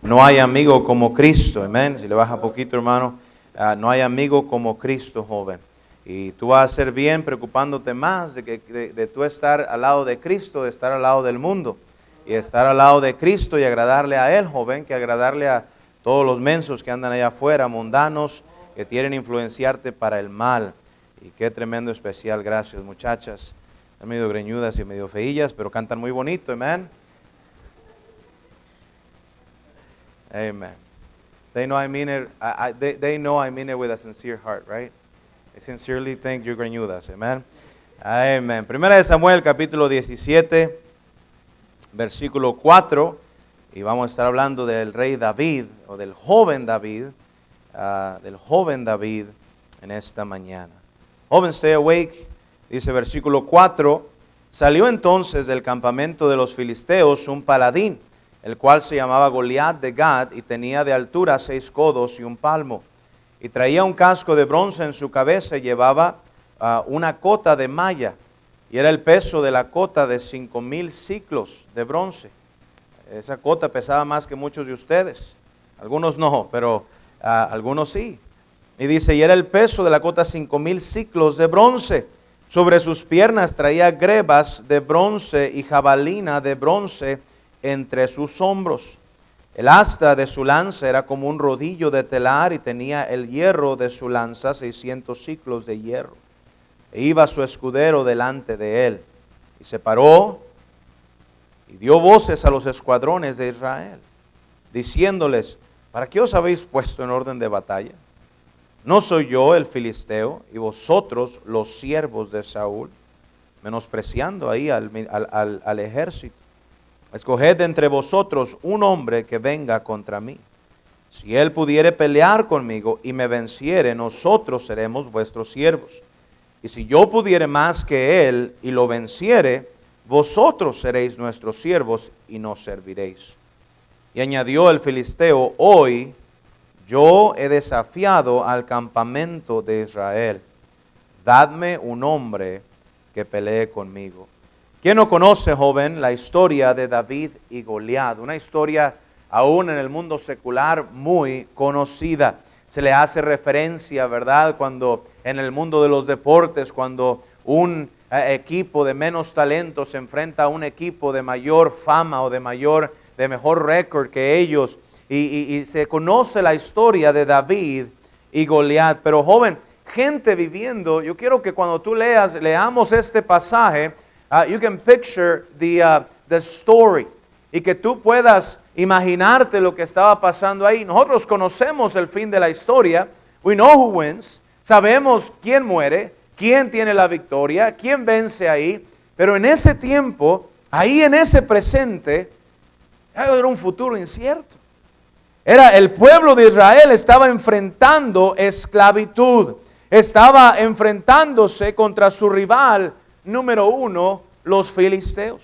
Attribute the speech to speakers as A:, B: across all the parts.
A: No hay amigo como Cristo, amén. Si le baja poquito, hermano, no hay amigo como Cristo, joven. Y tú vas a hacer bien preocupándote más de tú estar al lado de Cristo, de estar al lado del mundo. Y estar al lado de Cristo y agradarle a Él, joven, que agradarle a todos los mensos que andan allá afuera, mundanos, que quieren influenciarte para el mal. Y qué tremendo especial, gracias muchachas. Están medio greñudas y medio feillas, pero cantan muy bonito, amén. Amen. They know I mean it. They know I mean it with a sincere heart, right? I sincerely think you're greñudas. Amen. Amen. Primera de Samuel, capítulo 17, versículo 4. Y vamos a estar hablando del rey David, o del joven David, en esta mañana. Joven, stay awake. Dice versículo 4. Salió entonces del campamento de los filisteos un paladín, el cual se llamaba Goliat de Gat, y tenía de altura 6 codos y 1 palmo. Y traía un casco de bronce en su cabeza, y llevaba una cota de malla, y era el peso de la cota de 5,000 ciclos de bronce. Esa cota pesaba más que muchos de ustedes. Algunos no, pero algunos sí. Y dice, y era el peso de la cota 5,000 ciclos de bronce. Sobre sus piernas traía grebas de bronce y jabalina de bronce entre sus hombros. El asta de su lanza era como un rodillo de telar, y tenía el hierro de su lanza 600 ciclos de hierro. E iba su escudero delante de él, y se paró y dio voces a los escuadrones de Israel, diciéndoles, ¿para qué os habéis puesto en orden de batalla? ¿No soy yo el filisteo, y vosotros los siervos de Saúl? Menospreciando ahí al ejército. Escoged de entre vosotros un hombre que venga contra mí. Si él pudiere pelear conmigo y me venciere, nosotros seremos vuestros siervos. Y si yo pudiere más que él y lo venciere, vosotros seréis nuestros siervos y nos serviréis. Y añadió el filisteo, hoy yo he desafiado al campamento de Israel. Dadme un hombre que pelee conmigo. ¿Quién no conoce, joven, la historia de David y Goliat? Una historia aún en el mundo secular muy conocida. Se le hace referencia, ¿verdad? Cuando en el mundo de los deportes, cuando un equipo de menos talento se enfrenta a un equipo de mayor fama o de mejor récord que ellos. Y se conoce la historia de David y Goliat. Pero joven, gente viviendo, yo quiero que cuando tú leamos este pasaje, you can picture the story, y que tú puedas imaginarte lo que estaba pasando ahí. Nosotros conocemos el fin de la historia. We know who wins. Sabemos quién muere, quién tiene la victoria, quién vence ahí. Pero en ese tiempo, ahí en ese presente, era un futuro incierto. Era el pueblo de Israel estaba enfrentando esclavitud. Estaba enfrentándose contra su rival número 1, los filisteos.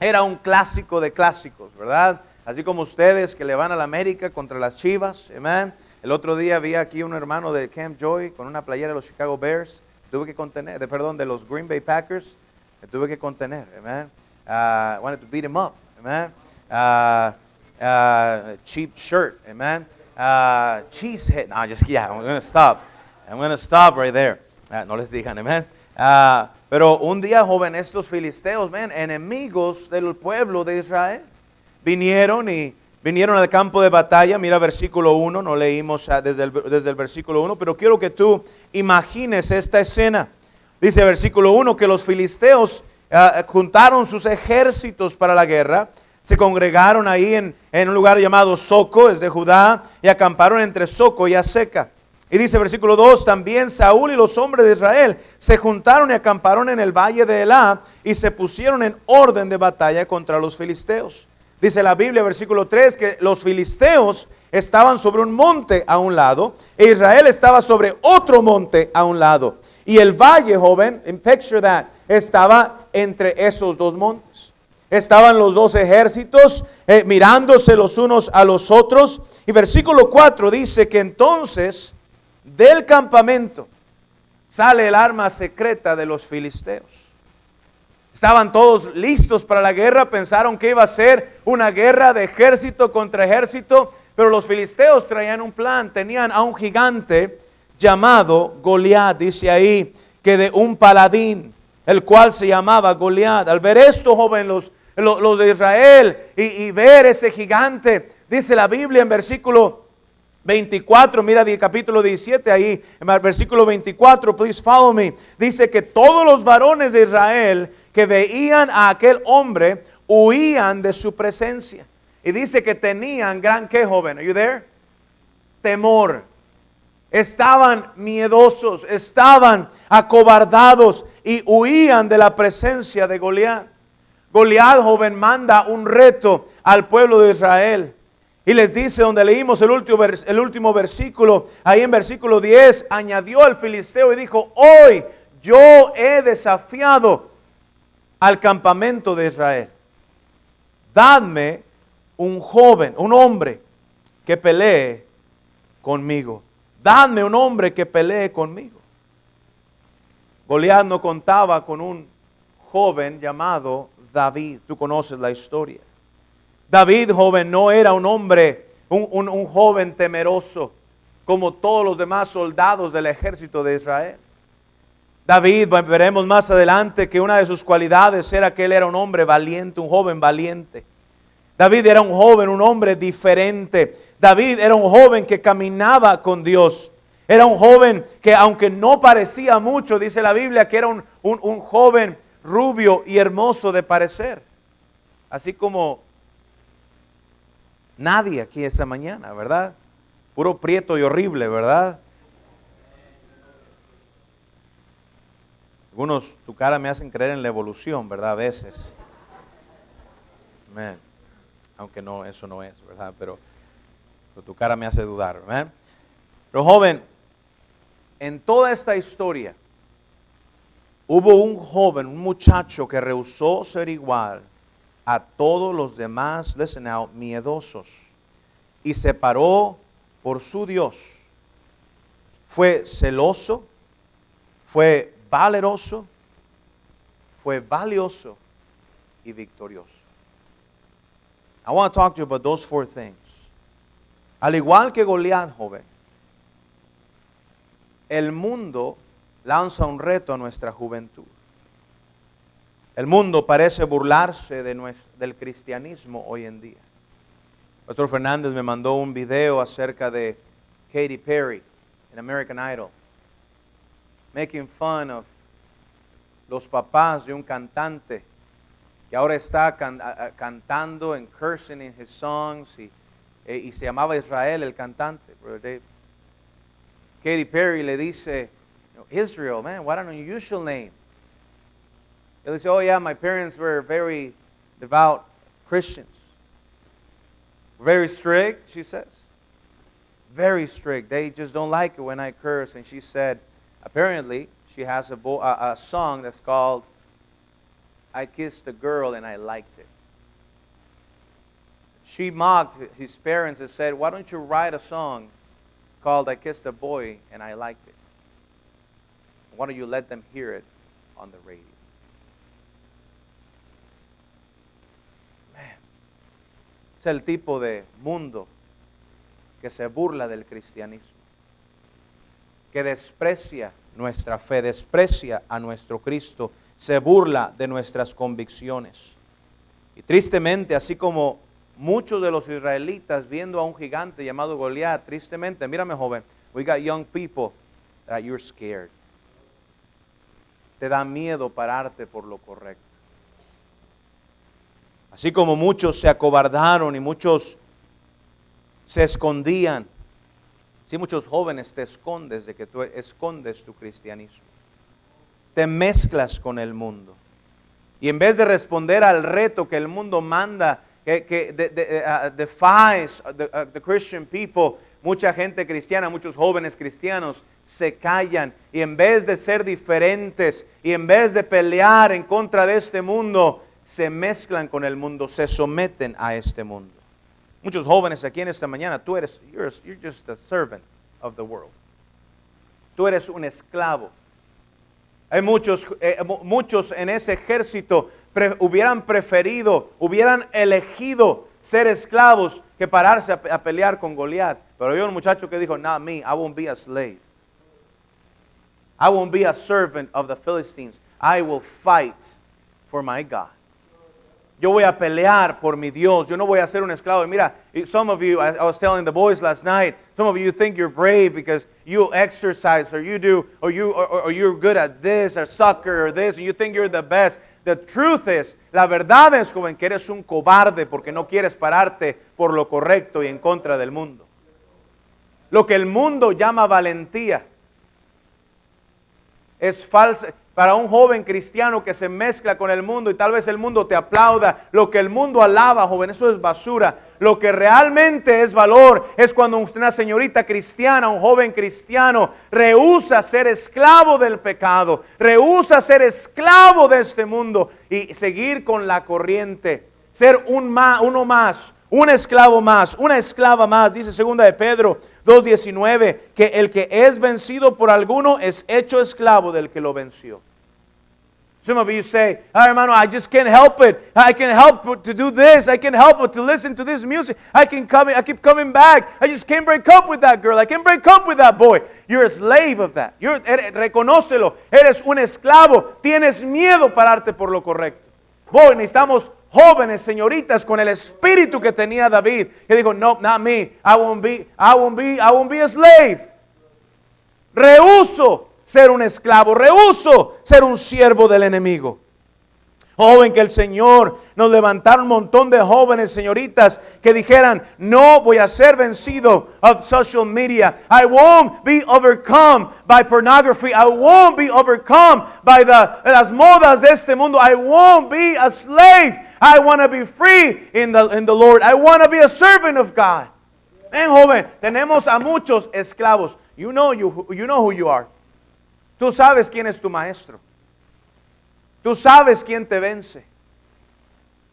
A: Era un clásico de clásicos, ¿verdad? Así como ustedes que le van a la América contra las Chivas, amén. El otro día vi aquí un hermano de Camp Joy con una playera de los Chicago Bears. Tuve que contener, de los Green Bay Packers. Me tuve que contener, amén. Wanted to beat him up, amén. Cheap shirt, amen. Cheesehead. No, I'm going to stop. I'm going to stop right there. No les digan, amen. Pero un día, joven, estos filisteos, enemigos del pueblo de Israel, vinieron al campo de batalla. Mira versículo 1, no leímos desde el versículo 1, pero quiero que tú imagines esta escena. Dice versículo 1 que los filisteos juntaron sus ejércitos para la guerra, se congregaron ahí en un lugar llamado Soco, es de Judá, y acamparon entre Soco y Aseca. Y dice versículo 2, también Saúl y los hombres de Israel se juntaron y acamparon en el valle de Elá, y se pusieron en orden de batalla contra los filisteos. Dice la Biblia, versículo 3, que los filisteos estaban sobre un monte a un lado, e Israel estaba sobre otro monte a un lado. Y el valle, joven, picture that, estaba entre esos dos montes. Estaban los dos ejércitos mirándose los unos a los otros. Y versículo 4 dice que entonces del campamento sale el arma secreta de los filisteos. Estaban todos listos para la guerra, pensaron que iba a ser una guerra de ejército contra ejército, pero los filisteos traían un plan, tenían a un gigante llamado Goliat, dice ahí que de un paladín, el cual se llamaba Goliat. Al ver esto, joven, los de Israel y ver ese gigante, dice la Biblia en versículo 24, mira el capítulo 17 ahí, en el versículo 24, please follow me. Dice que todos los varones de Israel que veían a aquel hombre huían de su presencia. Y dice que tenían gran, ¿qué, joven? Are you there? Temor. Estaban miedosos, estaban acobardados y huían de la presencia de Goliat. Goliat, joven, manda un reto al pueblo de Israel. Y les dice, donde leímos el último versículo, ahí en versículo 10, añadió el filisteo y dijo, hoy yo he desafiado al campamento de Israel. Dadme un joven, un hombre que pelee conmigo. Dadme un hombre que pelee conmigo. Goliat no contaba con un joven llamado David. Tú conoces la historia. David, joven, no era un hombre, un joven temeroso como todos los demás soldados del ejército de Israel. David, veremos más adelante que una de sus cualidades era que él era un hombre valiente, un joven valiente. David era un joven, un hombre diferente. David era un joven que caminaba con Dios. Era un joven que, aunque no parecía mucho, dice la Biblia, que era un joven rubio y hermoso de parecer. Así como nadie aquí esta mañana, ¿verdad? Puro prieto y horrible, ¿verdad? Algunos, tu cara me hacen creer en la evolución, ¿verdad? A veces. Amén. Aunque no, eso no es, ¿verdad? Pero tu cara me hace dudar, ¿verdad? Pero joven, en toda esta historia, hubo un joven, un muchacho que rehusó ser igual a todos los demás, listen now, miedosos, y se paró por su Dios. Fue celoso, fue valeroso, fue valioso y victorioso. I want to talk to you about those four things. Al igual que Goliat, joven, el mundo lanza un reto a nuestra juventud. El mundo parece burlarse del cristianismo hoy en día. Pastor Fernández me mandó un video acerca de Katy Perry en American Idol, making fun of los papás de un cantante que ahora está cantando and cursing in his songs y se llamaba Israel el cantante, Brother Dave. Katy Perry le dice, Israel, man, what an unusual name. Él dice, oh yeah, my parents were very devout Christians. Very strict, she says. Very strict. They just don't like it when I curse. And she said, apparently, she has a song that's called, I Kissed a Girl and I Liked It. She mocked his parents and said, why don't you write a song called I Kissed a Boy and I Liked It? Why don't you let them hear it on the radio? Es el tipo de mundo que se burla del cristianismo, que desprecia nuestra fe, desprecia a nuestro Cristo, se burla de nuestras convicciones. Y tristemente, así como muchos de los israelitas viendo a un gigante llamado Goliat, tristemente, mírame joven, we got young people that you're scared. Te da miedo pararte por lo correcto. Así como muchos se acobardaron y muchos se escondían, así muchos jóvenes te escondes de que tú escondes tu cristianismo. Te mezclas con el mundo. Y en vez de responder al reto que el mundo manda, que defies the Christian people, mucha gente cristiana, muchos jóvenes cristianos se callan. Y en vez de ser diferentes y en vez de pelear en contra de este mundo, se mezclan con el mundo, se someten a este mundo. Muchos jóvenes aquí en esta mañana, you're just a servant of the world. Tú eres un esclavo. Hay muchos en ese ejército hubieran preferido, hubieran elegido ser esclavos que pararse a pelear con Goliat. Pero había un muchacho que dijo, not me, I won't be a slave. I won't be a servant of the Philistines. I will fight for my God. Yo voy a pelear por mi Dios. Yo no voy a ser un esclavo. Mira, some of you, I was telling the boys last night, some of you think you're brave because you exercise or you do, or you're good at this or soccer or this, and you think you're the best. The truth is, la verdad es, joven, que eres un cobarde porque no quieres pararte por lo correcto y en contra del mundo. Lo que el mundo llama valentía es falsa. Para un joven cristiano que se mezcla con el mundo y tal vez el mundo te aplauda, lo que el mundo alaba, joven, eso es basura. Lo que realmente es valor es cuando una señorita cristiana, un joven cristiano, rehúsa ser esclavo del pecado, rehúsa ser esclavo de este mundo y seguir con la corriente, ser uno más. Un esclavo más, una esclava más, dice 2 de Pedro 2:19, que el que es vencido por alguno es hecho esclavo del que lo venció. Some of you say, hermano, I just can't help it. I can help to do this. I can help to listen to this music. I keep coming back. I just can't break up with that girl. I can't break up with that boy. You're a slave of that. Reconócelo. Eres un esclavo. Tienes miedo pararte por lo correcto. Boy, necesitamos jóvenes, señoritas, con el espíritu que tenía David, que dijo, no, not me, I won't be a slave. Rehúso ser un esclavo, rehúso ser un siervo del enemigo. Joven, que el Señor nos levantara un montón de jóvenes, señoritas, que dijeran, no voy a ser vencido of social media. I won't be overcome by pornography. I won't be overcome by las modas de este mundo. I won't be a slave. I want to be free in the Lord. I want to be a servant of God. Ven, joven, tenemos a muchos esclavos. You know who you are. Tú sabes quién es tu maestro. Tú sabes quién te vence.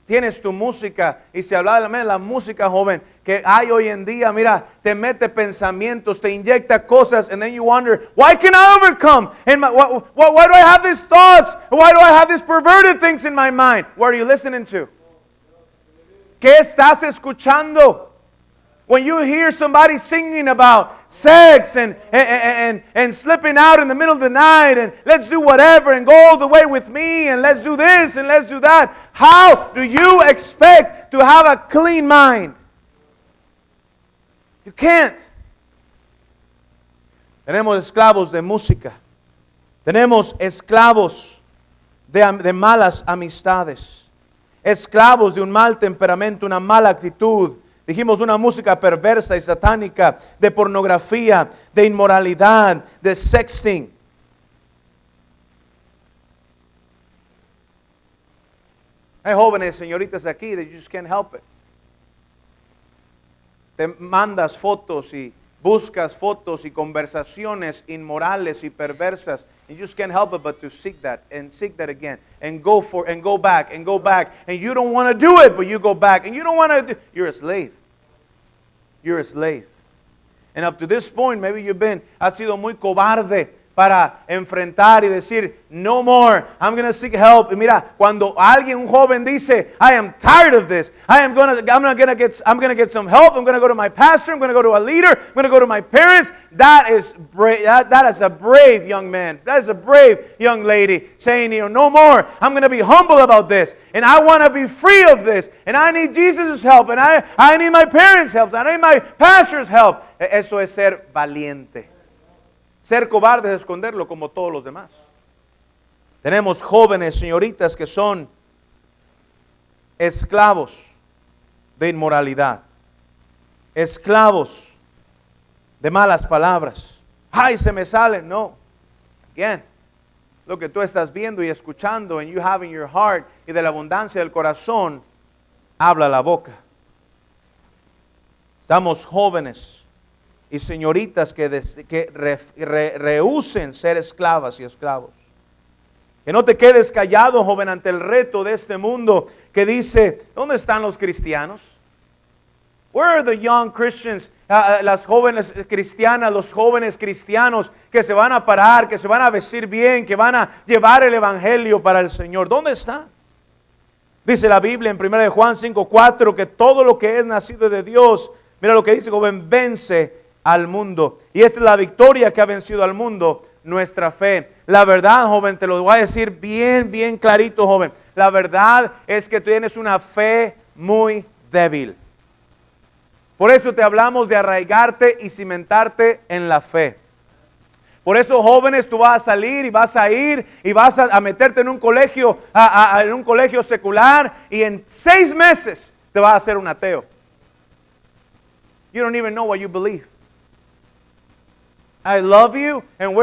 A: Tienes tu música, y se habla de la música, joven, que hay hoy en día, mira, te mete pensamientos, te inyecta cosas, and then you wonder, why can I overcome? Why do I have these thoughts? Why do I have these perverted things in my mind? What are you listening to? ¿Qué estás escuchando? When you hear somebody singing about sex and slipping out in the middle of the night and let's do whatever and go all the way with me and let's do this and let's do that, how do you expect to have a clean mind? You can't. Tenemos esclavos de música. Tenemos esclavos de malas amistades. Esclavos de un mal temperamento, una mala actitud. Dijimos una música perversa y satánica, de pornografía, de inmoralidad, de sexting. Hay jóvenes, señoritas aquí, that you just can't help it. Te mandas fotos y buscas fotos y conversaciones inmorales y perversas. You just can't help it but to seek that and seek that again and go back and go back. And you don't want to do it, but you go back. And you don't want to do. You're a slave. You're a slave. And up to this point, maybe has sido muy cobarde para enfrentar y decir, no more, I'm going to seek help. Y mira, cuando un joven dice, I am tired of this, I'm going to get some help, I'm going to go to my pastor, I'm going to go to a leader, I'm going to go to my parents. That is brave. That is a brave young man. That is a brave young lady saying, no more, I'm going to be humble about this, and I want to be free of this, and I need Jesus' help, and I need my parents' help, I need my pastor's help. Eso es ser valiente. Ser cobarde es esconderlo como todos los demás. Tenemos jóvenes, señoritas, que son esclavos de inmoralidad, esclavos de malas palabras. Ay, se me sale. No. Again, lo que tú estás viendo y escuchando, and you have in your heart, y de la abundancia del corazón, habla la boca. Estamos jóvenes y señoritas que rehúsen ser esclavas y esclavos. Que no te quedes callado, joven, ante el reto de este mundo que dice, ¿dónde están los cristianos? Where are the young Christians? Las jóvenes cristianas, los jóvenes cristianos que se van a parar, que se van a vestir bien, que van a llevar el evangelio para el Señor. ¿Dónde están? Dice la Biblia en 1 de Juan 5:4 que todo lo que es nacido de Dios, mira lo que dice, joven, vence al mundo. Y esta es la victoria que ha vencido al mundo, nuestra fe. La verdad, joven, te lo voy a decir bien, bien clarito, joven. La verdad es que tú tienes una fe muy débil. Por eso te hablamos de arraigarte y cimentarte en la fe. Por eso, jóvenes, tú vas a salir y vas a ir y vas a meterte en un colegio, en un colegio secular, y en 6 meses te vas a hacer un ateo. You don't even know what you believe. I love you, and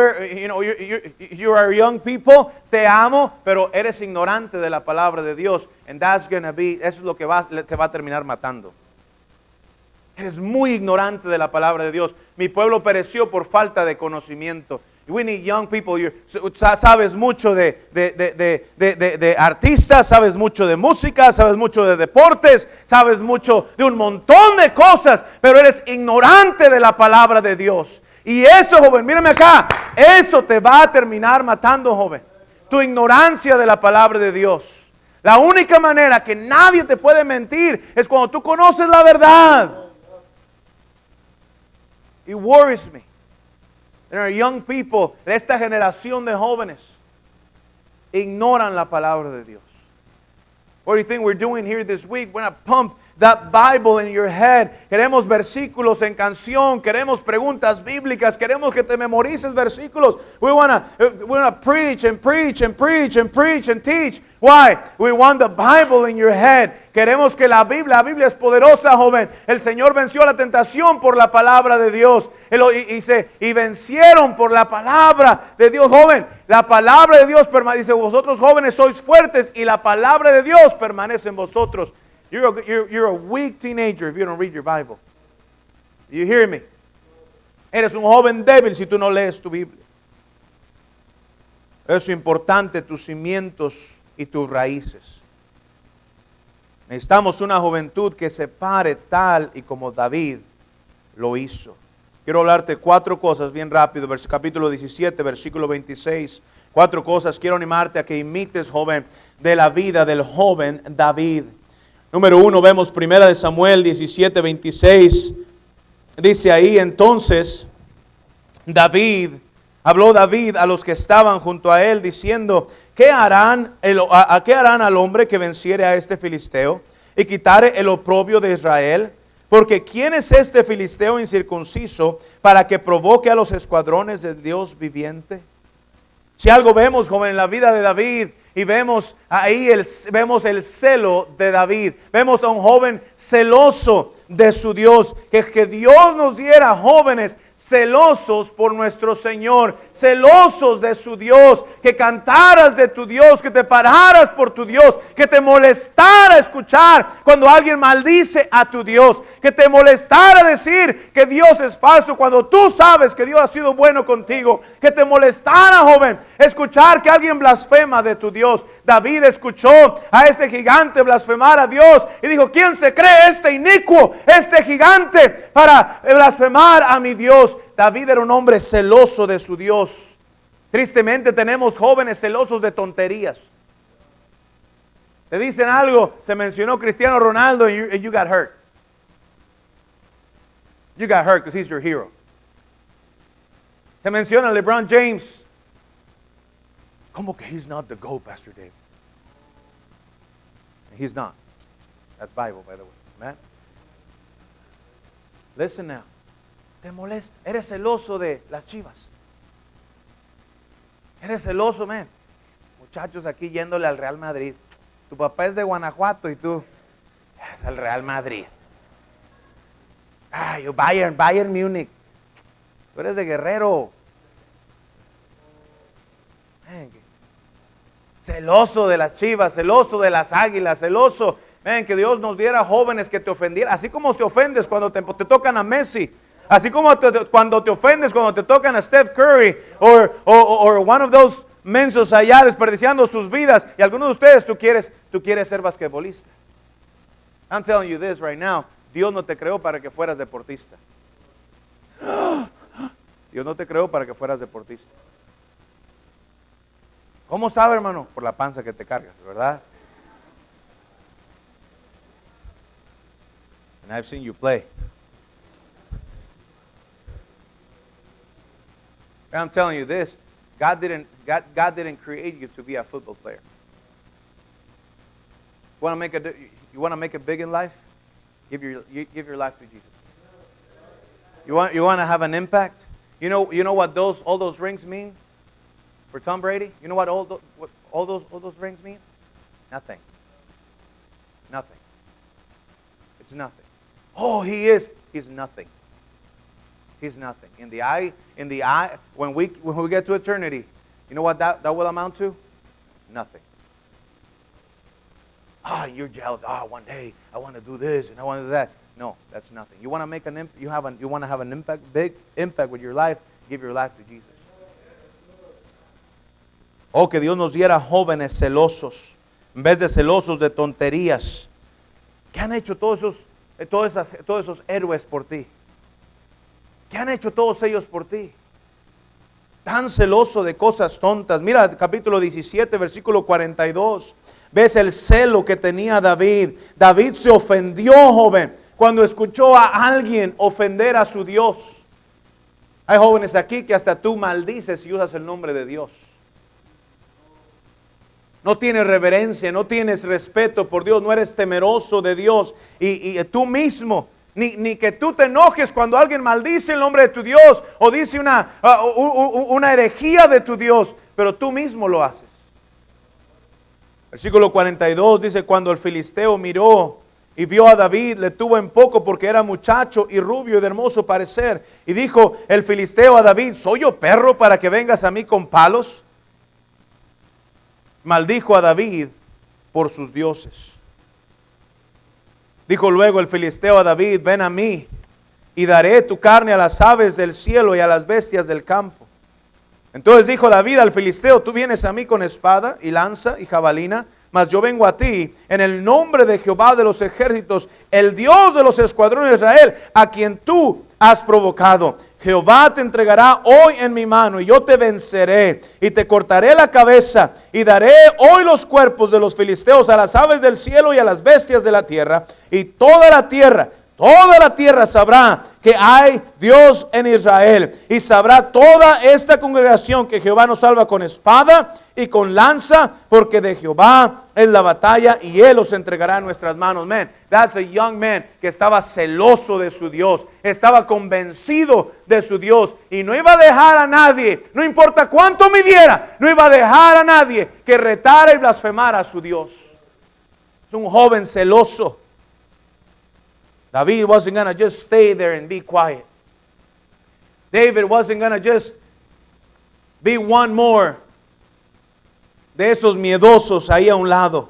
A: you are young people. Te amo, pero eres ignorante de la palabra de Dios, and eso es lo que te va a terminar matando. Eres muy ignorante de la palabra de Dios. Mi pueblo pereció por falta de conocimiento. We need young people. Sabes mucho de artistas, sabes mucho de música, sabes mucho de deportes, sabes mucho de un montón de cosas, pero eres ignorante de la palabra de Dios. Y eso, joven, mírame acá, eso te va a terminar matando, joven. Tu ignorancia de la palabra de Dios. La única manera que nadie te puede mentir es cuando tú conoces la verdad. It worries me. There are young people, esta generación de jóvenes, ignoran la palabra de Dios. What do you think we're doing here this week? We're going to pump that Bible in your head. Queremos versículos en canción, queremos preguntas bíblicas, queremos que te memorices versículos. We want to preach and preach and preach and preach and teach. Why? We want the Bible in your head. Queremos que la Biblia es poderosa, joven. El Señor venció la tentación por la palabra de Dios. Y vencieron por la palabra de Dios, joven. La palabra de Dios dice, vosotros jóvenes sois fuertes y la palabra de Dios permanece en vosotros. You're a weak teenager if you don't read your Bible. You hear me? Eres un joven débil si tú no lees tu Biblia. Es importante tus cimientos y tus raíces. Necesitamos una juventud que se pare tal y como David lo hizo. Quiero hablarte 4 cosas bien rápido, capítulo 17, versículo 26. 4 cosas. Quiero animarte a que imites, joven, de la vida del joven David. Número 1, vemos 1 Samuel 17, 26. Dice ahí, entonces, habló David a los que estaban junto a él, diciendo, ¿qué harán al hombre que venciere a este filisteo y quitare el oprobio de Israel? Porque ¿quién es este filisteo incircunciso para que provoque a los escuadrones del Dios viviente? Si algo vemos, joven, en la vida de David, y vemos ahí vemos el celo de David. Vemos a un joven celoso de su Dios. Que Dios nos diera jóvenes celosos por nuestro Señor, celosos de su Dios, que cantaras de tu Dios, que te pararas por tu Dios, que te molestara escuchar cuando alguien maldice a tu Dios, que te molestara decir que Dios es falso cuando tú sabes que Dios ha sido bueno contigo, que te molestara, joven, escuchar que alguien blasfema de tu Dios. David escuchó a ese gigante blasfemar a Dios y dijo, ¿quién se cree este inicuo, este gigante para blasfemar a mi Dios? David era un hombre celoso de su Dios. Tristemente tenemos jóvenes celosos de tonterías. Te dicen algo, se mencionó Cristiano Ronaldo and you got hurt. You got hurt because he's your hero. Se menciona LeBron James. ¿Cómo que he's not the GOAT, Pastor Dave? He's not. That's Bible, by the way. Amen. Listen now. Te molesta. Eres celoso de las Chivas. Eres celoso, man. Muchachos aquí yéndole al Real Madrid. Tu papá es de Guanajuato y tú es al Real Madrid. Yo Bayern Múnich. Tú eres de Guerrero. Man, celoso de las Chivas, celoso de las Águilas, celoso. Que Dios nos diera jóvenes que te ofendieran. Así como te ofendes cuando te tocan a Messi. Así como cuando te ofendes cuando te tocan a Steph Curry. Or one of those mensos allá desperdiciando sus vidas. Y algunos de ustedes tú quieres ser basquetbolista. I'm telling you this right now. Dios no te creó para que fueras deportista. Dios no te creó para que fueras deportista. ¿Cómo sabe, hermano? Por la panza que te cargas, ¿verdad? And I've seen you play. And I'm telling you this, God didn't create you to be a football player. You want to make it big in life? Give your life to Jesus. You want to have an impact? You know what all those rings mean for Tom Brady? You know what all those rings mean? Nothing. Nothing. It's nothing. Oh, he's nothing. He's nothing. In the eye, when we get to eternity, you know what that will amount to? Nothing. You're jealous. One day I want to do this and I want to do that. No, that's nothing. You want to make you want to have an impact, big impact with your life, give your life to Jesus. Oh, que Dios nos diera jóvenes celosos, en vez de celosos de tonterías. ¿Qué han hecho todos esos héroes por ti? ¿Qué han hecho todos ellos por ti? Tan celoso de cosas tontas. Mira, capítulo 17, versículo 42. ¿Ves el celo que tenía David? David se ofendió, joven, cuando escuchó a alguien ofender a su Dios. Hay jóvenes aquí que hasta tú maldices y usas el nombre de Dios. No tienes reverencia, no tienes respeto por Dios, no eres temeroso de Dios. Y tú mismo, ni que tú te enojes cuando alguien maldice el nombre de tu Dios o dice una herejía de tu Dios, pero tú mismo lo haces. Versículo 42 dice, cuando el filisteo miró y vio a David, le tuvo en poco porque era muchacho y rubio y de hermoso parecer. Y dijo el filisteo a David, ¿soy yo perro para que vengas a mí con palos? Maldijo a David por sus dioses. Dijo luego el filisteo a David, ven a mí y daré tu carne a las aves del cielo y a las bestias del campo. Entonces dijo David al filisteo, tú vienes a mí con espada y lanza y jabalina, mas yo vengo a ti en el nombre de Jehová de los ejércitos, el Dios de los escuadrones de Israel, a quien tú has provocado. Jehová te entregará hoy en mi mano y yo te venceré y te cortaré la cabeza y daré hoy los cuerpos de los filisteos a las aves del cielo y a las bestias de la tierra, y toda la tierra sabrá que hay Dios en Israel, y sabrá toda esta congregación que Jehová nos salva con espada y con lanza, porque de Jehová es la batalla y Él los entregará en nuestras manos. Man, that's a young man que estaba celoso de su Dios, estaba convencido de su Dios y no iba a dejar a nadie, no importa cuánto midiera, no iba a dejar a nadie que retara y blasfemara a su Dios. Es un joven celoso. David wasn't going to just stay there and be quiet. David wasn't going to just be one more de esos miedosos ahí a un lado.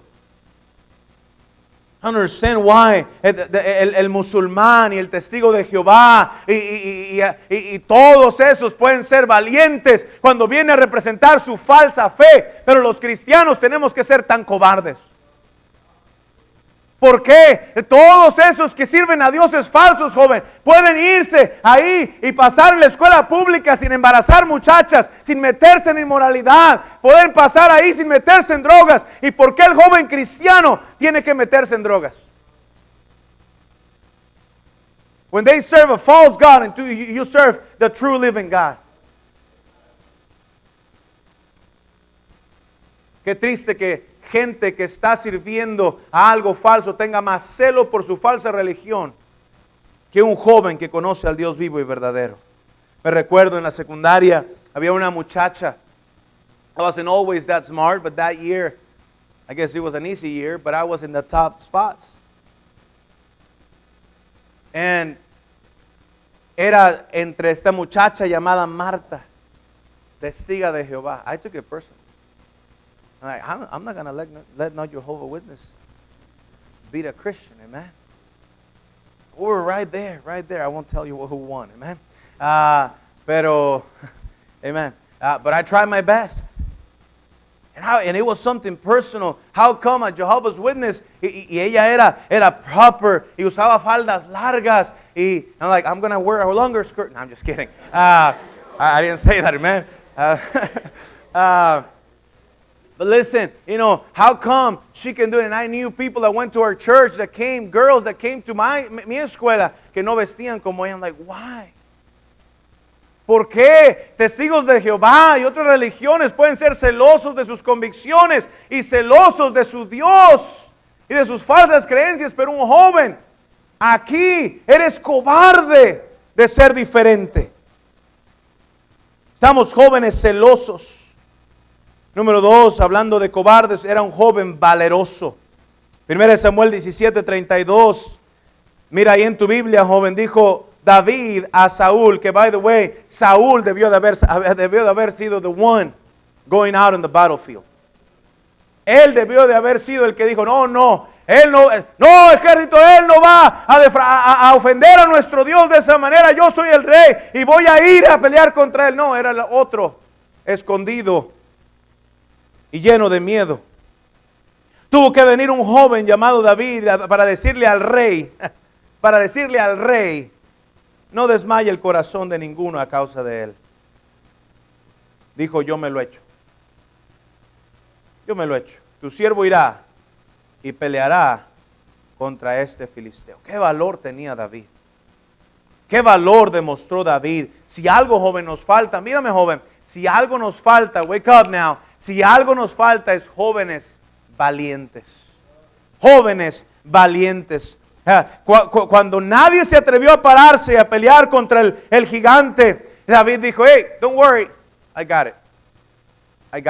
A: I understand why el musulmán y el testigo de Jehová y todos esos pueden ser valientes cuando viene a representar su falsa fe, pero los cristianos tenemos que ser tan cobardes. ¿Por qué? Todos esos que sirven a dioses falsos, joven, pueden irse ahí y pasar en la escuela pública sin embarazar muchachas, sin meterse en inmoralidad, pueden pasar ahí sin meterse en drogas. ¿Y por qué el joven cristiano tiene que meterse en drogas? When they serve a false God and you serve the true living God. Qué triste que gente que está sirviendo a algo falso tenga más celo por su falsa religión que un joven que conoce al Dios vivo y verdadero. Me recuerdo en la secundaria había una muchacha. I wasn't always that smart, but that year, I guess it was an easy year, but I was in the top spots. And era entre esta muchacha llamada Marta, testiga de Jehová. I took it personal. I'm not going to let no Jehovah's Witness beat a Christian, amen. We were right there. I won't tell you who won, amen. Amen. But I tried my best. And it was something personal. How come a Jehovah's Witness, y ella era proper, y usaba faldas largas, y I'm like, I'm going to wear a longer skirt. No, I'm just kidding. I didn't say that, man. But listen, how come she can do it? And I knew people that went to our church that came, girls that came to mi escuela, que no vestían como ella. I'm like, why? ¿Por qué testigos de Jehová y otras religiones pueden ser celosos de sus convicciones y celosos de su Dios y de sus falsas creencias? Pero un joven, aquí eres cobarde de ser diferente. Estamos jóvenes celosos. Número 2, hablando de cobardes, era un joven valeroso. 1 Samuel 17:32. Mira ahí en tu Biblia, joven, dijo David a Saúl, que by the way, Saúl debió de haber sido the one going out in the battlefield. Él debió de haber sido el que dijo, no, ejército, él no va a ofender a nuestro Dios de esa manera. Yo soy el rey y voy a ir a pelear contra él. No, era el otro, escondido y lleno de miedo. Tuvo que venir un joven llamado David para decirle al rey, no desmaye el corazón de ninguno a causa de él. Dijo, yo me lo echo. Tu siervo irá y peleará contra este filisteo. ¿Qué valor tenía David? ¿Qué valor demostró David? Si algo, joven, nos falta, mírame, joven, si algo nos falta, wake up now, si algo nos falta es jóvenes valientes. Jóvenes valientes. Cuando nadie se atrevió a pararse y a pelear contra el gigante, David dijo, hey, don't worry, I got it. I'm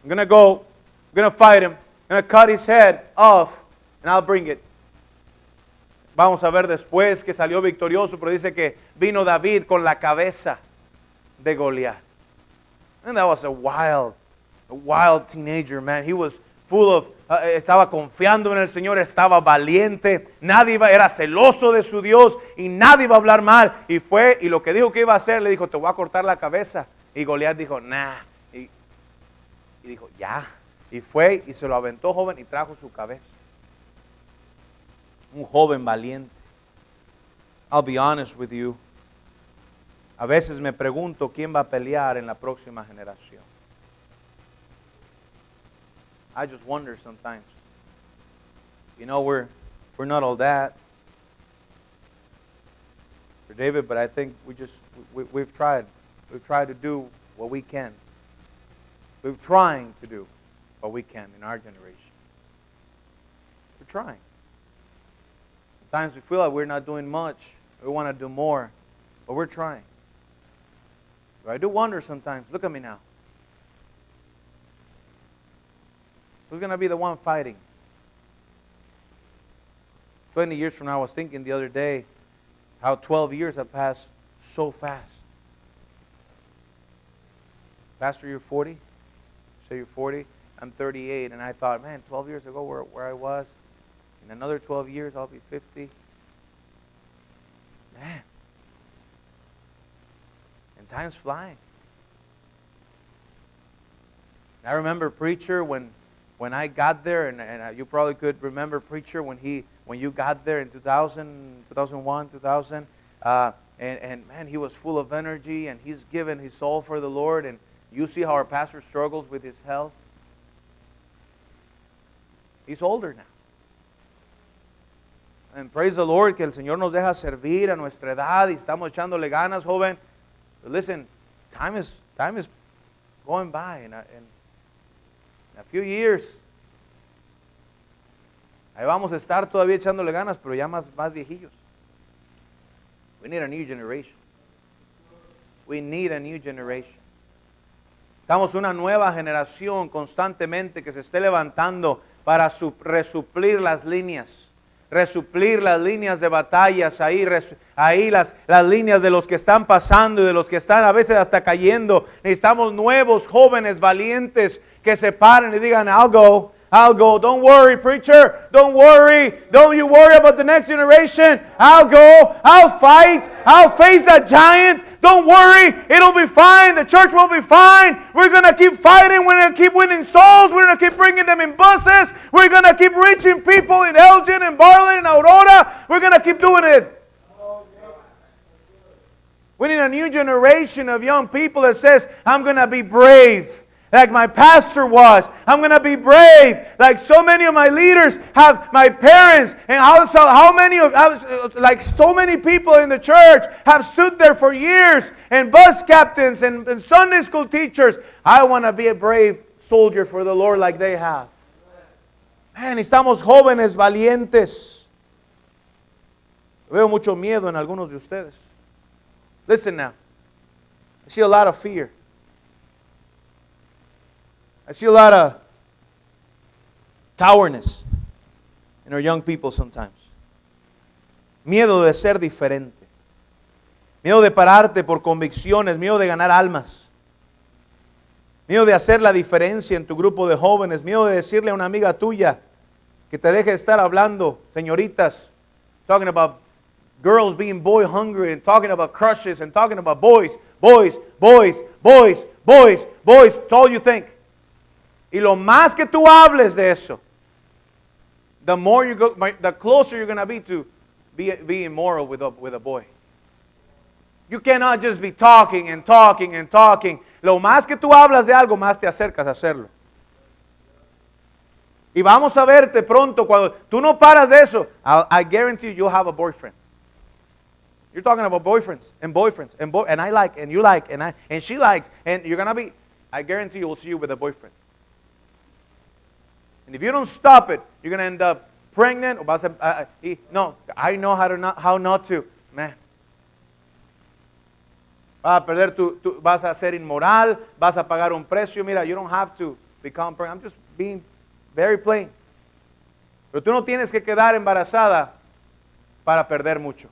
A: going to fight him, I'm going to cut his head off, and I'll bring it. Vamos a ver después que salió victorioso, pero dice que vino David con la cabeza de Goliat. And that was a wild teenager, man. He was full of, estaba confiando en el Señor, estaba valiente, era celoso de su Dios y nadie iba a hablar mal. Y fue, y lo que dijo que iba a hacer, le dijo, te voy a cortar la cabeza. Y Goliat dijo, nah. Y dijo, ya. Y fue y se lo aventó, joven, y trajo su cabeza. Un joven valiente. I'll be honest with you. A veces me pregunto quién va a pelear en la próxima generación. I just wonder sometimes. We're not all that. For David, but I think we've tried. We've tried to do what we can. We're trying to do what we can in our generation. We're trying. Sometimes we feel like we're not doing much. We want to do more, but we're trying. But I do wonder sometimes, look at me now. Who's going to be the one fighting? 20 years from now, I was thinking the other day how 12 years have passed so fast. Pastor, you're 40? Say you're 40? I'm 38, and I thought, man, 12 years ago where I was. In another 12 years, I'll be 50. Man. And time's flying. I remember Preacher when I got there, and you probably could remember Preacher when you got there in 2001, 2000, and man, he was full of energy, and he's given his soul for the Lord, and you see how our pastor struggles with his health. He's older now. And praise the Lord que el Señor nos deja servir a nuestra edad y estamos echándole ganas, joven. But listen, time is going by in a few years. Ahí vamos a estar todavía echándole ganas, pero ya más viejillos. We need a new generation. We need a new generation. Estamos una nueva generación constantemente que se esté levantando para resuplir las líneas de batallas, ahí las líneas de los que están pasando y de los que están a veces hasta cayendo. Necesitamos nuevos jóvenes valientes que se paren y digan, I'll go, I'll go. Don't worry, preacher. Don't worry. Don't you worry about the next generation. I'll go. I'll fight. I'll face that giant. Don't worry. It'll be fine. The church will be fine. We're going to keep fighting. We're going to keep winning souls. We're going to keep bringing them in buses. We're going to keep reaching people in Elgin and Bartlett and Aurora. We're going to keep doing it. We need a new generation of young people that says, I'm going to be brave, like my pastor was. I'm going to be brave, like so many of my leaders have, my parents, and also like so many people in the church have stood there for years, and bus captains and Sunday school teachers. I want to be a brave soldier for the Lord like they have. Man, estamos jóvenes valientes. Veo mucho miedo en algunos de ustedes. Listen now. I see a lot of fear. I see a lot of cowardice in our young people sometimes. Miedo de ser diferente. Miedo de pararte por convicciones. Miedo de ganar almas. Miedo de hacer la diferencia en tu grupo de jóvenes. Miedo de decirle a una amiga tuya que te deje de estar hablando, señoritas, talking about girls being boy hungry and talking about crushes and talking about boys. It's all you think. Y lo más que tú hables de eso, the more you go, the closer you're going to be to be immoral with a boy. You cannot just be talking and talking and talking. Lo más que tú hablas de algo, más te acercas a hacerlo. Y vamos a verte pronto cuando tú no paras de eso. I guarantee you'll have a boyfriend. You're talking about boyfriends and I like and you like and she likes and you're gonna be. I guarantee you will see you with a boyfriend. And if you don't stop it, you're gonna end up pregnant. No, I know how not to. Man, vas a perder vas a ser inmoral, vas a pagar un precio. Mira, you don't have to become pregnant. I'm just being very plain. Pero tú no tienes que quedar embarazada para perder mucho.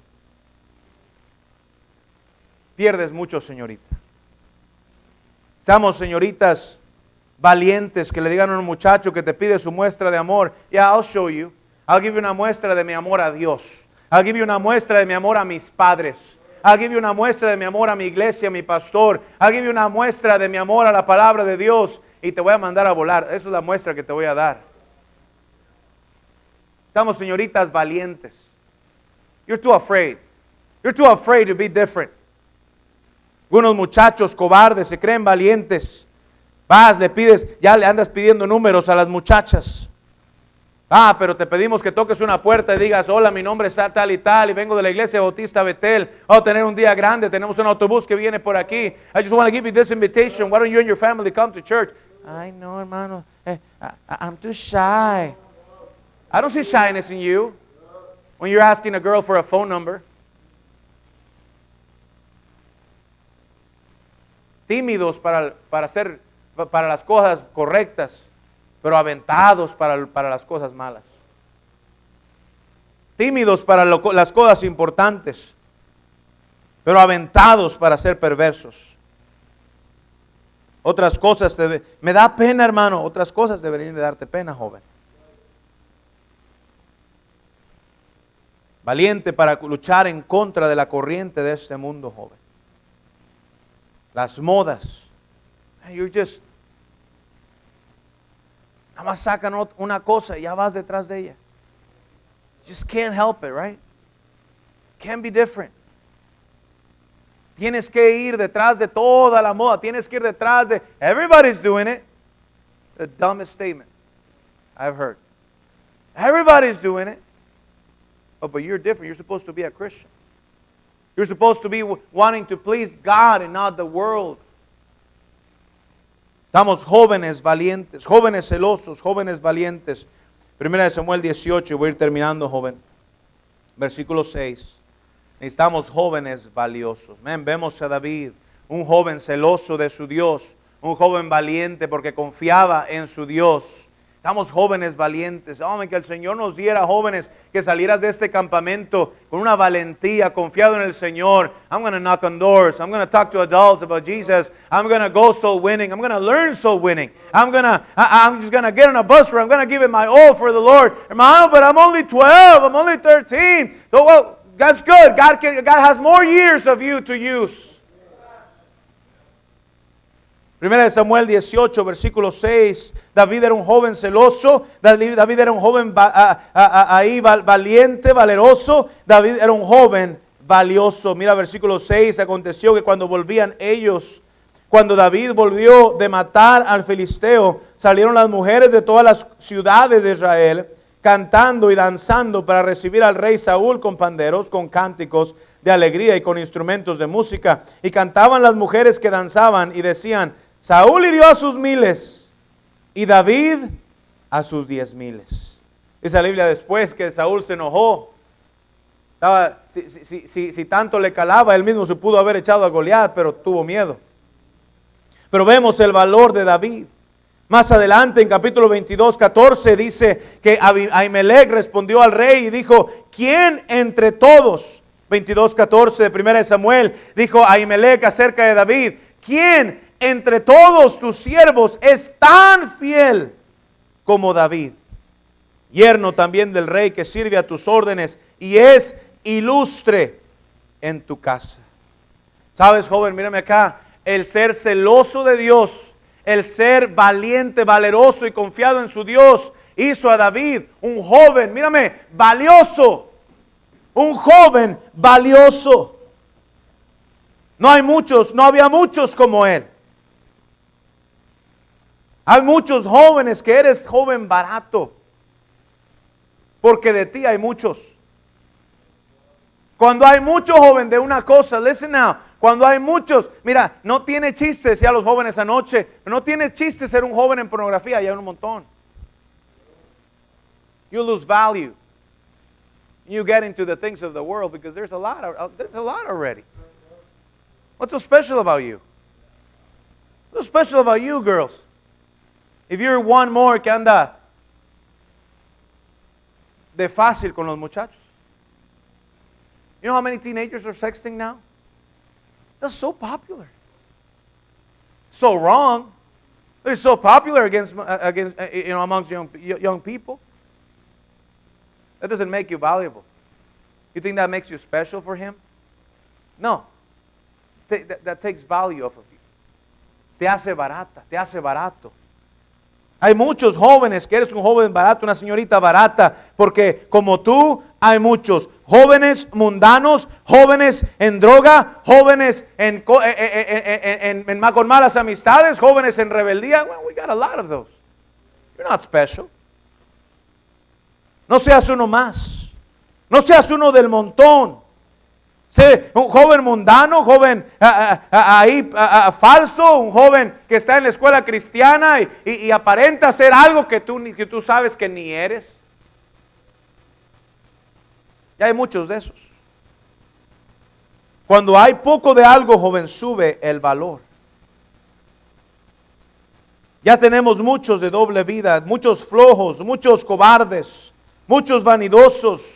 A: Pierdes mucho, señorita. Estamos, señoritas, valientes que le digan a un muchacho que te pide su muestra de amor. Yeah, I'll show you. I'll give you una muestra de mi amor a Dios. I'll give you una muestra de mi amor a mis padres. I'll give you una muestra de mi amor a mi iglesia, a mi pastor. I'll give you una muestra de mi amor a la palabra de Dios. Y te voy a mandar a volar. Esa es la muestra que te voy a dar. Estamos, señoritas, valientes. You're too afraid. You're too afraid to be different. Algunos muchachos cobardes se creen valientes. Vas, le pides, ya le andas pidiendo números a las muchachas. Pero te pedimos que toques una puerta y digas, hola, mi nombre es tal y tal y vengo de la iglesia Bautista Betel. Vamos a tener un día grande, tenemos un autobús que viene por aquí. I just want to give you this invitation. Why don't you and your family come to church? Ay, no, hermano, I'm too shy. I don't see shyness in you when you're asking a girl for a phone number. Tímidos para las cosas correctas, pero aventados para las cosas malas. Tímidos para las cosas importantes, pero aventados para ser perversos. Otras cosas, me da pena, hermano, otras cosas deberían de darte pena, joven. Valiente para luchar en contra de la corriente de este mundo, joven. Las modas. You're just, nada más sacan una cosa y ya vas detrás de ella. Just can't help it, right? Can't be different. Tienes que ir detrás de toda la moda. Tienes que ir detrás de, everybody's doing it. The dumbest statement I've heard. Everybody's doing it. Oh, but you're different. You're supposed to be a Christian. You're supposed to be wanting to please God and not the world. Estamos jóvenes valientes, jóvenes celosos, jóvenes valientes. Primera de Samuel 18, voy a ir terminando, joven. Versículo 6. Necesitamos jóvenes valiosos. Vemos a David, un joven celoso de su Dios, un joven valiente porque confiaba en su Dios. Estamos jóvenes valientes. Oh, que el Señor nos diera jóvenes que salieras de este campamento con una valentía, confiado en el Señor. I'm going to knock on doors. I'm going to talk to adults about Jesus. I'm going to go soul winning. I'm going to learn soul winning. I'm just going to get on a bus where I'm going to give it my all for the Lord. Hermano, but I'm only 12. I'm only 13. So, well, that's good. God has more years of you to use. Primera de Samuel 18, versículo 6. David era un joven celoso. David era un joven valiente, valeroso. David era un joven valioso. Mira versículo 6. Aconteció que cuando David volvió de matar al filisteo, salieron las mujeres de todas las ciudades de Israel, cantando y danzando para recibir al rey Saúl con panderos, con cánticos de alegría y con instrumentos de música. Y cantaban las mujeres que danzaban y decían: Saúl hirió a sus 1000 y David a sus 10,000. Dice la Biblia después que Saúl se enojó. Si tanto le calaba, él mismo se pudo haber echado a Goliat, pero tuvo miedo. Pero vemos el valor de David. Más adelante en capítulo 22, 14 dice que Ahimelech respondió al rey y dijo: ¿quién entre todos? 22, 14 de 1 de Samuel dijo Ahimelech acerca de David: ¿quién entre todos tus siervos es tan fiel como David? Yerno también del rey que sirve a tus órdenes y es ilustre en tu casa. Sabes, joven, mírame acá. El ser celoso de Dios, el ser valiente, valeroso y confiado en su Dios, hizo a David un joven, mírame, valioso. Un joven valioso. No había muchos como él. Hay muchos jóvenes que eres joven barato, porque de ti hay muchos. Cuando hay mucho joven de una cosa, listen now, cuando hay muchos, mira, no tiene chiste, decía a los jóvenes anoche, no tiene chiste ser un joven en pornografía, ya hay un montón. You lose value. You get into the things of the world because there's a lot already. What's so special about you? What's so special about you, girls? If you're one more que anda de fácil con los muchachos. You know how many teenagers are sexting now? That's so popular. So wrong. But it's so popular amongst young people. That doesn't make you valuable. You think that makes you special for him? No. That takes value off of you. Te hace barata, te hace barato. Hay muchos jóvenes que eres un joven barato, una señorita barata, porque como tú hay muchos jóvenes mundanos, jóvenes en droga, jóvenes con malas amistades, jóvenes en rebeldía. Well, we got a lot of those. You're not special. No seas uno más. No seas uno del montón. Sé un joven mundano, joven falso, un joven que está en la escuela cristiana y aparenta ser algo que tú sabes que ni eres. Ya hay muchos de esos. Cuando hay poco de algo, joven, sube el valor. Ya tenemos muchos de doble vida, muchos flojos, muchos cobardes, muchos vanidosos.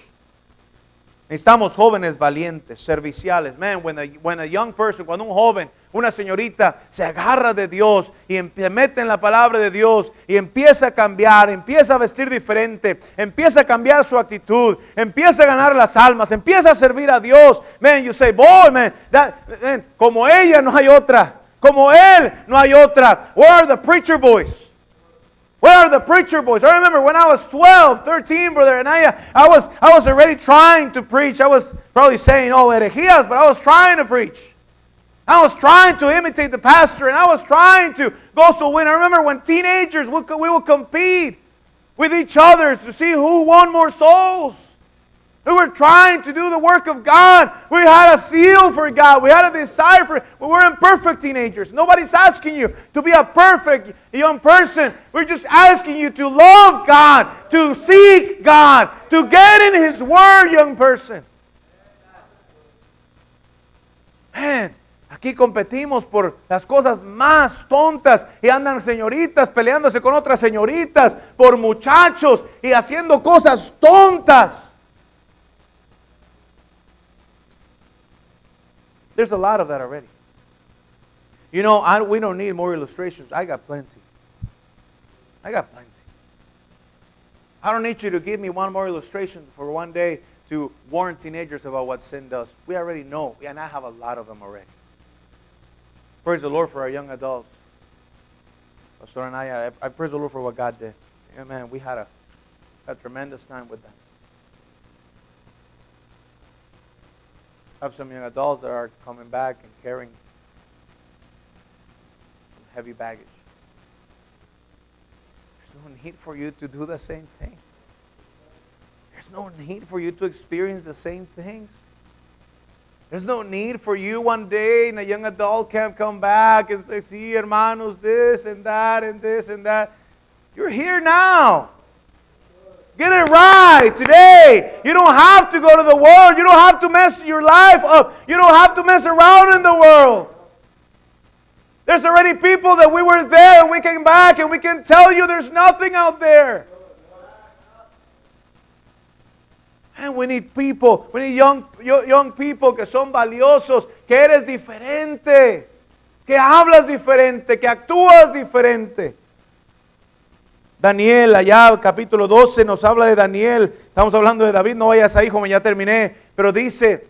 A: Necesitamos jóvenes valientes, serviciales. Man, when a young person, cuando un joven, una señorita se agarra de Dios y se mete en la palabra de Dios y empieza a cambiar, empieza a vestir diferente, empieza a cambiar su actitud, empieza a ganar las almas, empieza a servir a Dios. Man, you say, boy, man, como ella no hay otra, como él no hay otra. Where are the preacher boys? Where are the preacher boys? I remember when I was 12, 13, Brother Anaya, I was already trying to preach. I was probably saying all herejías, but I was trying to preach. I was trying to imitate the pastor, and I was trying to go soul win. I remember when teenagers, we would compete with each other to see who won more souls. We were trying to do the work of God. We had a zeal for God. We had a desire for it. We weren't perfect teenagers. Nobody's asking you to be a perfect young person. We're just asking you to love God, to seek God, to get in His Word, young person. Man, Aquí competimos por las cosas más tontas y andan señoritas peleándose con otras señoritas, por muchachos y haciendo cosas tontas. There's a lot of that already. You know, we don't need more illustrations. I got plenty. I got plenty. I don't need you to give me one more illustration for one day to warn teenagers about what sin does. We already know, and I have a lot of them already. Praise the Lord for our young adults. Pastor and I praise the Lord for what God did. Amen. We had a tremendous time with them. I have some young adults that are coming back and carrying some heavy baggage. There's no need for you to do the same thing. There's no need for you to experience the same things. There's no need for you one day in a young adult camp come back and say, sí, hermanos, this and that and this and that. You're here now. Get it right today. You don't have to go to the world. You don't have to mess your life up. You don't have to mess around in the world. There's already people that we were there and we came back and we can tell you there's nothing out there. And we need people, we need young people que son valiosos, que eres diferente, que hablas diferente, que actúas diferente. Daniel, allá capítulo 12 nos habla de Daniel. Estamos hablando de David, no vayas ahí, joven, ya terminé. Pero dice,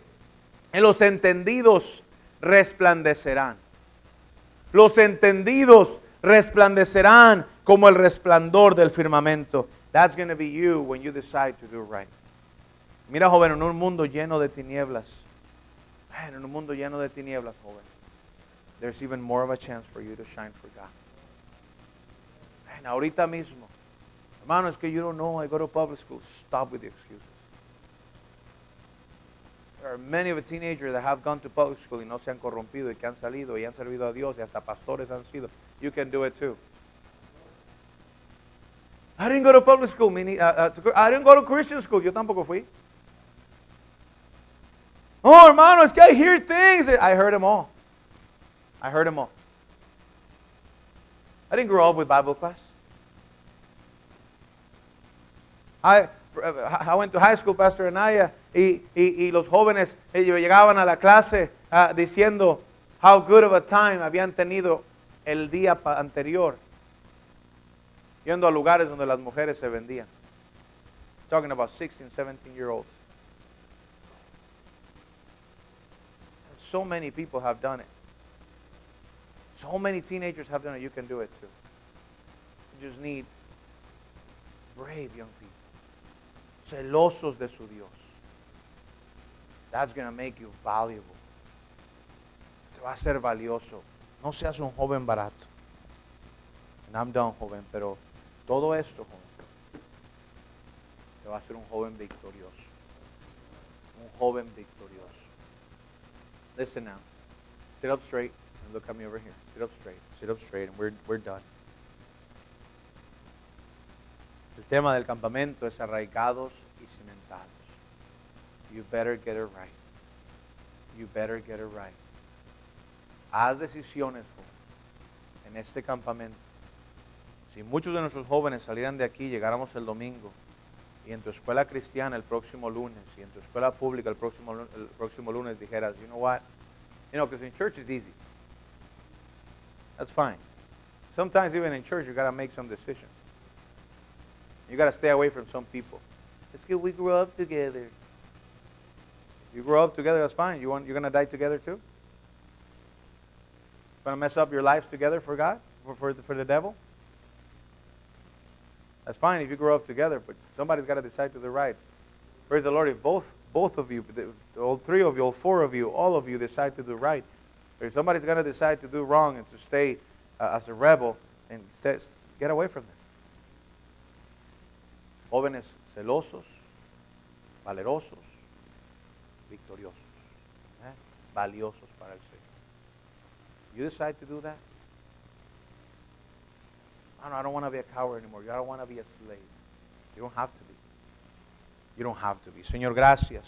A: en los entendidos resplandecerán. Los entendidos resplandecerán como el resplandor del firmamento. That's going to be you when you decide to do right. Mira, joven, en un mundo lleno de tinieblas. Man, en un mundo lleno de tinieblas, joven. There's even more of a chance for you to shine for God. Man, ahorita mismo. Hermano, es que you don't know, I go to public school. Stop with the excuses. There are many of a teenagers that have gone to public school y no se han corrompido y que han salido y han servido a Dios y hasta pastores han sido. You can do it too. I didn't go to public school. I didn't go to Christian school. Yo tampoco fui. Oh, hermano, es que I hear things. I heard them all. I heard them all. I didn't grow up with Bible class. I went to high school, Pastor Anaya, y los jóvenes ellos llegaban a la clase diciendo how good of a time habían tenido el día anterior, yendo a lugares donde las mujeres se vendían. Talking about 16, 17-year-olds. So many people have done it. So many teenagers have done it. You can do it too. You just need brave young people. Celosos de su Dios. That's going to make you valuable. Te va a ser valioso. No seas un joven barato. And I'm done, joven, pero todo esto, joven, te va a ser un joven victorioso. Un joven victorioso. Listen now. Sit up straight and look at me over here. Sit up straight. Sit up straight and we're done. El tema del campamento es arraigados y cimentados. You better get it right. You better get it right. Haz decisiones, joven, en este campamento. Si muchos de nuestros jóvenes salieran de aquí, llegáramos el domingo, y en tu escuela cristiana el próximo lunes, y en tu escuela pública el próximo lunes dijeras, you know what? You know, because in church it's easy. That's fine. Sometimes even in church you got to make some decisions. You got to stay away from some people. It's good we grew up together. You grow up together, that's fine. You're going to die together too? Going to mess up your lives together for God? For the devil? That's fine if you grow up together, but somebody's got to decide to the right. Praise the Lord, if both of you, all three of you, all four of you, all of you decide to do right, or if somebody's going to decide to do wrong and to stay as a rebel, and get away from them. Jóvenes celosos, valerosos, victoriosos, valiosos para el Señor. You decide to do that? I don't want to be a coward anymore. I don't want to be a slave. You don't have to be. You don't have to be. Señor, gracias.